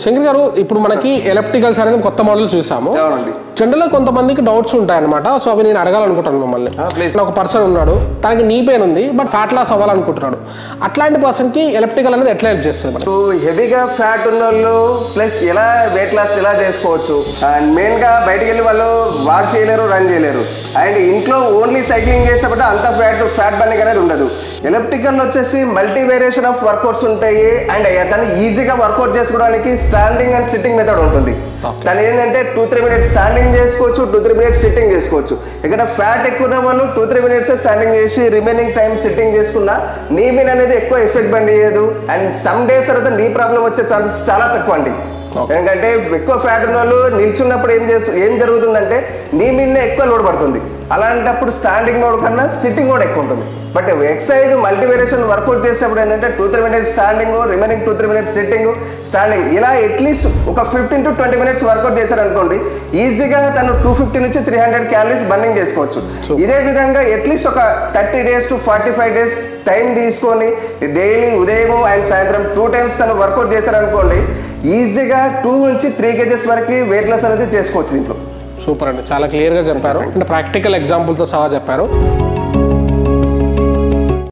శంకర్ గారు ఇప్పుడు మనకి ఎలక్ట్రికల్స్ అనేది కొత్త మోడల్స్ చూసాము. జనరల్ గా కొంతమందికి డౌట్స్ ఉంటాయి అనమాట. సో అవి నేను అడగాలనుకుంటాను మిమ్మల్ని. ఒక పర్సన్ ఉన్నాడు, తనకి నీ పెయిన్ ఉంది, బట్ ఫ్యాట్ లాస్ అవ్వాలనుకుంటున్నాడు. అట్లాంటి పర్సన్ కి ఎలక్ట్రికల్ అనేది ఎట్లా హెల్ప్ చేస్తుంది? హెవీగా ఫ్యాట్ ఉన్న వాళ్ళు ప్లస్ ఎలా వెయిట్ లాస్ ఎలా చేసుకోవచ్చు. అండ్ మెయిన్ గా బయటికి వెళ్ళి వాళ్ళు వాక్ చేయలేరు, రన్ చేయలేరు. అండ్ ఇంట్లో ఓన్లీ సైక్లింగ్ చేసినప్పుడు అంత ఫ్యాట్ బర్నింగ్ అనేది ఉండదు. ఎలక్ట్రికల్ వచ్చేసి మల్టీ వేరియేషన్ ఆఫ్ వర్కౌట్స్ ఉంటాయి. అండ్ తను ఈజీగా వర్కౌట్ చేసుకోవడానికి స్టాండింగ్ అండ్ సిట్టింగ్ మెథడ్ ఉంటుంది. తను ఏంటంటే 2-3 మినిట్స్ స్టాండింగ్ చేసుకోవచ్చు, 2-3 మినిట్స్ సిట్టింగ్ చేసుకోవచ్చు. ఇక్కడ ఫ్యాట్ ఎక్కువ ఉన్న వాళ్ళు 2-3 మినిట్స్ స్టాండింగ్ చేసి రిమైనింగ్ టైం సిట్టింగ్ చేసుకున్నా నీ మీద అనేది ఎక్కువ ఎఫెక్ట్ బండియదు. అండ్ సమ్ డేస్ తర్వాత నీ ప్రాబ్లం వచ్చే ఛాన్సెస్ చాలా తక్కువ అండి. ఎందుకంటే ఎక్కువ ఫ్యాట్ ఉన్న వాళ్ళు నిల్చున్నప్పుడు ఏం జరుగుతుందంటే నీ మీదనే ఎక్కువ లోడ్ పడుతుంది. అలాంటప్పుడు స్టాండింగ్ లోడ్ కన్నా సిట్టింగ్ లోడ్ ఎక్కువ ఉంటుంది. But exercise multi variation workout చేసేటప్పుడు ఏంటంటే 2-3 minutes standing, remaining 2-3 minutes sitting, standing, ఇలా అట్లీస్ట్ ఒక 15 to 20 మినిట్స్ వర్కౌట్ చేశారనుకోండి, ఈజీగా తను 250 నుంచి 300 క్యాలరీస్ బర్నింగ్ చేసుకోవచ్చు. ఇదే విధంగా అట్లీస్ట్ ఒక 30 days to 45 days టైం తీసుకొని డైలీ ఉదయం అండ్ సాయంత్రం 2 times తను వర్కౌట్ చేశారనుకోండి, ఈజీగా 2 నుంచి 3 kgs వరకు వెయిట్ లాస్ అనేది చేసుకోవచ్చు దీంట్లో. సూపర్ అండి, చాలా క్లియర్గా చెప్పారు. అంటే ప్రాక్టికల్ ఎగ్జాంపుల్తో సహా చెప్పారు.